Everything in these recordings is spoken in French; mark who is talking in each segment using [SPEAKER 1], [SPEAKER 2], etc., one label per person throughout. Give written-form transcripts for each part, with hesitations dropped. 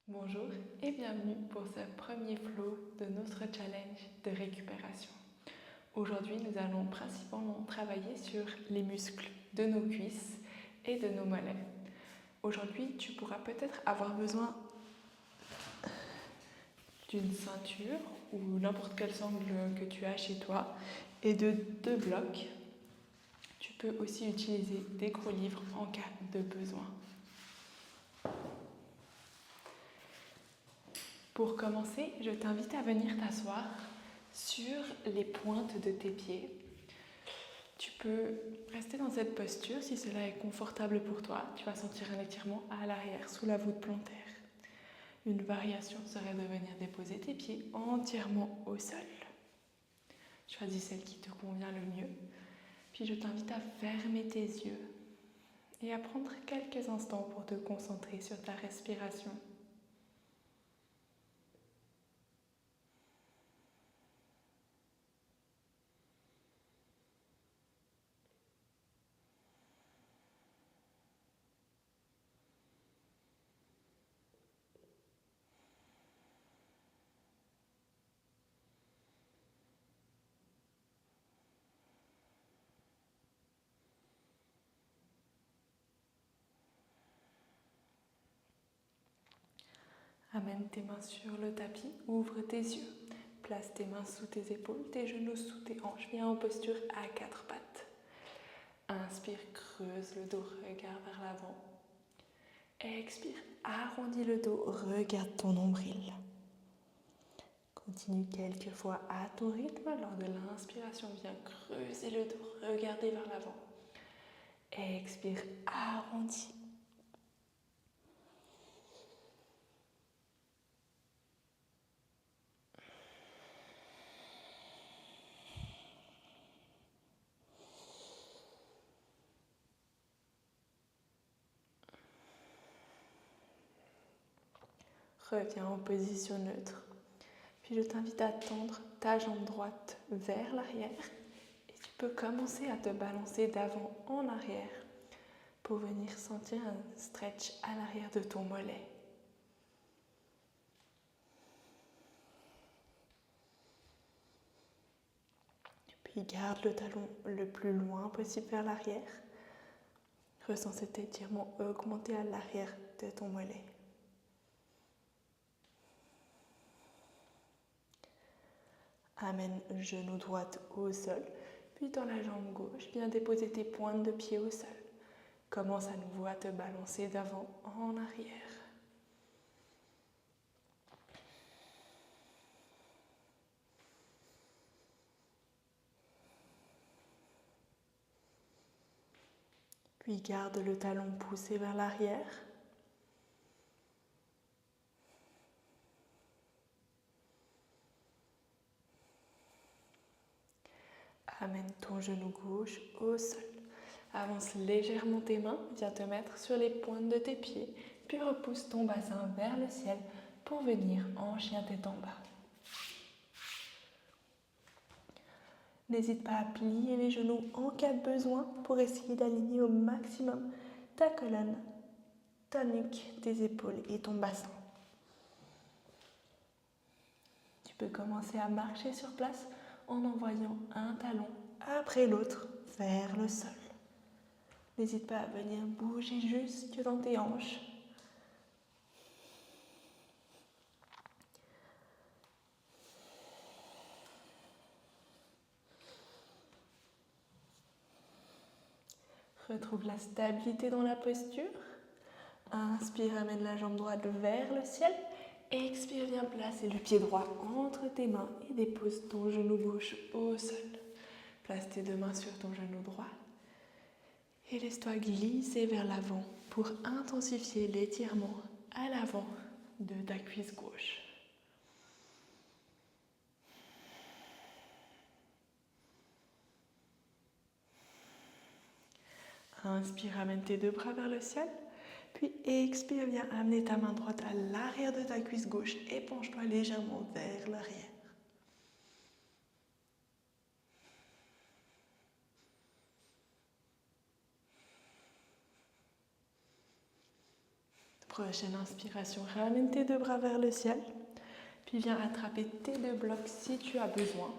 [SPEAKER 1] Bonjour et bienvenue pour ce premier flow de notre challenge de récupération. Aujourd'hui, nous allons principalement travailler sur les muscles de nos cuisses et de nos mollets. Aujourd'hui, tu pourras peut-être avoir besoin d'une ceinture ou n'importe quel sangle que tu as chez toi et de 2 blocs. Tu peux aussi utiliser des gros livres en cas de besoin. Pour commencer, je t'invite à venir t'asseoir sur les pointes de tes pieds. Tu peux rester dans cette posture si cela est confortable pour toi. Tu vas sentir un étirement à l'arrière sous la voûte plantaire. Une variation serait de venir déposer tes pieds entièrement au sol. Choisis celle qui te convient le mieux. Puis je t'invite à fermer tes yeux et à prendre quelques instants pour te concentrer sur ta respiration. Amène tes mains sur le tapis, ouvre tes yeux. Place tes mains sous tes épaules, tes genoux sous tes hanches. Viens en posture à 4 pattes. Inspire, creuse le dos, regarde vers l'avant. Expire, arrondis le dos, regarde ton nombril. Continue quelques fois à ton rythme. Lors de l'inspiration, viens creuser le dos, regarder vers l'avant. Expire, arrondis. Reviens en position neutre. Puis je t'invite à tendre ta jambe droite vers l'arrière. Et tu peux commencer à te balancer d'avant en arrière pour venir sentir un stretch à l'arrière de ton mollet. Puis garde le talon le plus loin possible vers l'arrière. Ressens cet étirement augmenter à l'arrière de ton mollet. Amène genou droit au sol, puis dans la jambe gauche, viens déposer tes pointes de pied au sol. Commence à nouveau à te balancer d'avant en arrière. Puis garde le talon poussé vers l'arrière. Amène ton genou gauche au sol. Avance légèrement tes mains, viens te mettre sur les pointes de tes pieds, puis repousse ton bassin vers le ciel pour venir en chien tête en bas. N'hésite pas à plier les genoux en cas de besoin pour essayer d'aligner au maximum ta colonne, ta nuque, tes épaules et ton bassin. Tu peux commencer à marcher sur place en envoyant un talon après l'autre vers le sol. N'hésite pas à venir bouger jusque dans tes hanches. Retrouve la stabilité dans la posture. Inspire, amène la jambe droite vers le ciel. Expire, viens placer le pied droit entre tes mains et dépose ton genou gauche au sol. Place tes 2 mains sur ton genou droit et laisse-toi glisser vers l'avant pour intensifier l'étirement à l'avant de ta cuisse gauche. Inspire, amène tes 2 bras vers le ciel. Puis expire, viens amener ta main droite à l'arrière de ta cuisse gauche et penche-toi légèrement vers l'arrière. Prochaine inspiration, ramène tes deux bras vers le ciel. Puis viens attraper tes deux blocs si tu as besoin.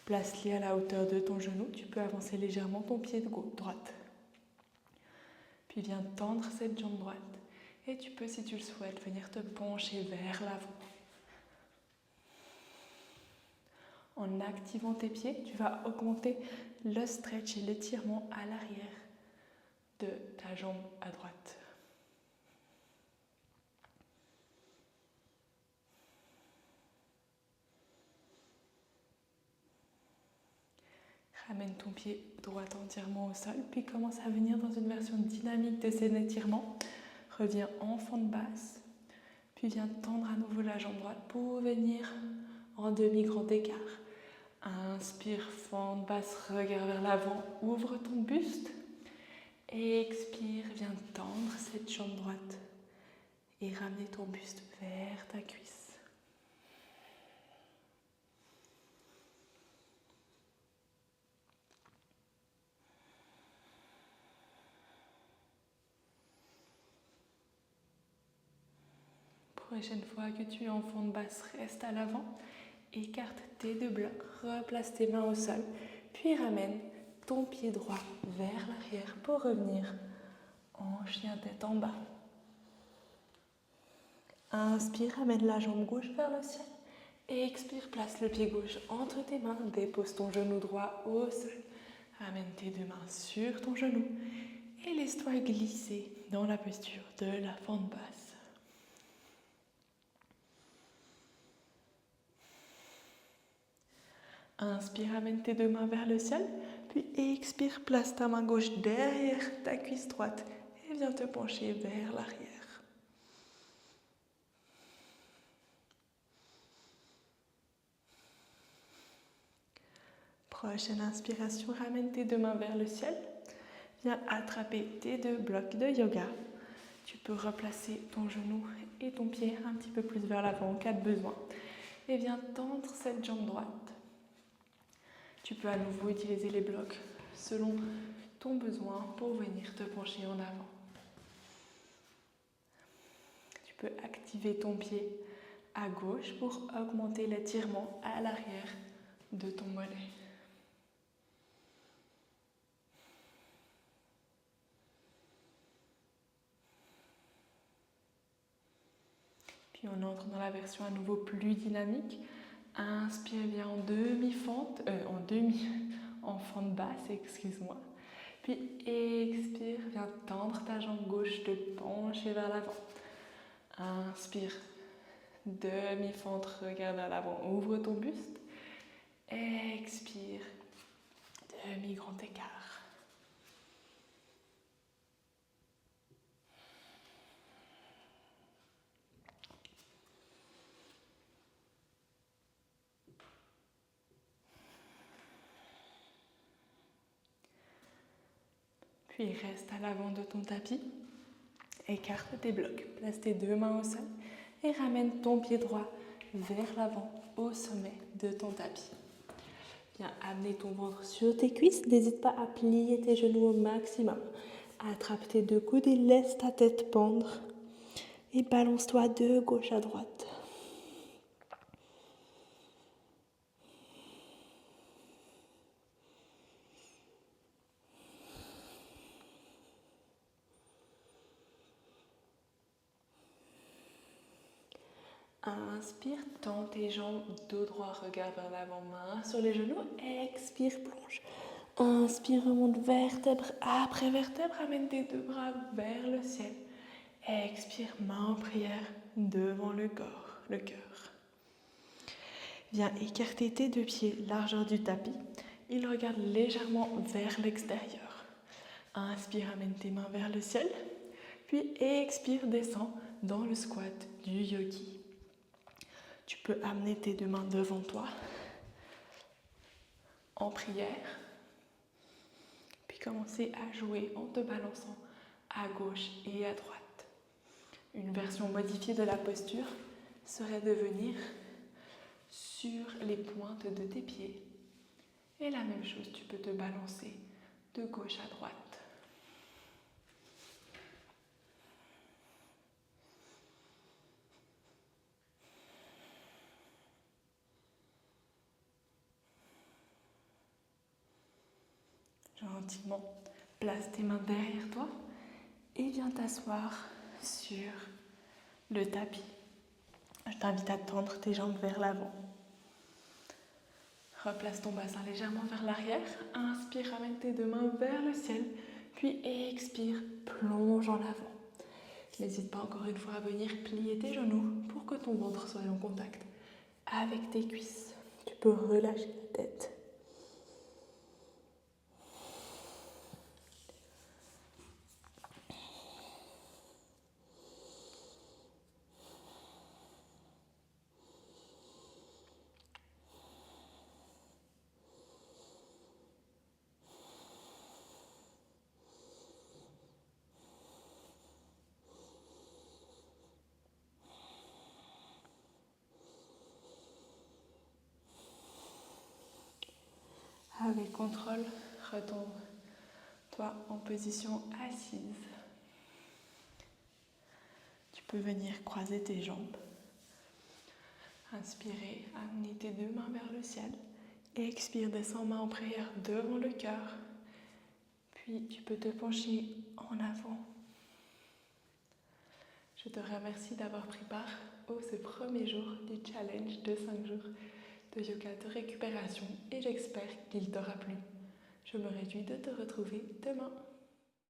[SPEAKER 1] Place-les à la hauteur de ton genou. Tu peux avancer légèrement ton pied de droite. Puis viens tendre cette jambe droite. Et tu peux, si tu le souhaites, venir te pencher vers l'avant. En activant tes pieds, tu vas augmenter le stretch et l'étirement à l'arrière de ta jambe à droite. Ramène ton pied droit entièrement au sol, puis commence à venir dans une version dynamique de cet étirement. Reviens en fente basse, puis viens tendre à nouveau la jambe droite pour venir en demi-grand écart. Inspire, fente basse, regarde vers l'avant, ouvre ton buste. Expire, viens tendre cette jambe droite et ramener ton buste vers ta cuisse. Prochaine fois que tu es en fente basse, reste à l'avant. Écarte tes deux blocs, replace tes mains au sol, puis ramène ton pied droit vers l'arrière pour revenir en chien tête en bas. Inspire, ramène la jambe gauche vers le ciel. Et expire, place le pied gauche entre tes mains, dépose ton genou droit au sol. Ramène tes deux mains sur ton genou et laisse-toi glisser dans la posture de la fente basse. Inspire, amène tes deux mains vers le ciel, puis expire, place ta main gauche derrière ta cuisse droite et viens te pencher vers l'arrière. Prochaine inspiration, ramène tes deux mains vers le ciel, viens attraper tes deux blocs de yoga. Tu peux replacer ton genou et ton pied un petit peu plus vers l'avant en cas de besoin et viens tendre cette jambe droite. Tu peux à nouveau utiliser les blocs selon ton besoin pour venir te pencher en avant. Tu peux activer ton pied à gauche pour augmenter l'étirement à l'arrière de ton mollet. Puis on entre dans la version à nouveau plus dynamique. Inspire bien en demi-fente, en fente basse, excuse-moi. Puis expire, viens tendre ta jambe gauche, te pencher vers l'avant. Inspire, demi-fente, regarde à l'avant, ouvre ton buste. Expire, demi-grand écart. Puis reste à l'avant de ton tapis, écarte tes blocs, place tes deux mains au sol et ramène ton pied droit vers l'avant au sommet de ton tapis. Viens amener ton ventre sur tes cuisses, n'hésite pas à plier tes genoux au maximum. Attrape tes deux coudes et laisse ta tête pendre et balance-toi de gauche à droite. Inspire, tends tes jambes, dos droit, regarde vers l'avant, main sur les genoux. Expire, plonge. Inspire, remonte vertèbre après vertèbre, amène tes deux bras vers le ciel. Expire, main en prière devant le corps, le cœur. Viens écarter tes deux pieds, largeur du tapis. Ils regardent légèrement vers l'extérieur. Inspire, amène tes mains vers le ciel. Puis expire, descends dans le squat du yogi. Tu peux amener tes deux mains devant toi en prière. Puis commencer à jouer en te balançant à gauche et à droite. Une version modifiée de la posture serait de venir sur les pointes de tes pieds. Et la même chose, tu peux te balancer de gauche à droite. Gentiment, place tes mains derrière toi et viens t'asseoir sur le tapis. Je t'invite à tendre tes jambes vers l'avant. Replace ton bassin légèrement vers l'arrière. Inspire, ramène tes 2 mains vers le ciel. Puis expire, plonge en avant. N'hésite pas encore une fois à venir plier tes genoux pour que ton ventre soit en contact avec tes cuisses. Tu peux relâcher la tête. Avec contrôle, retombe-toi en position assise. Tu peux venir croiser tes jambes. Inspirez, amenez tes 2 mains vers le ciel. Expire, descends main en prière devant le cœur. Puis tu peux te pencher en avant. Je te remercie d'avoir pris part ce premier jour du challenge de 5 jours de yoga de récupération et j'espère qu'il t'aura plu. Je me réjouis de te retrouver demain.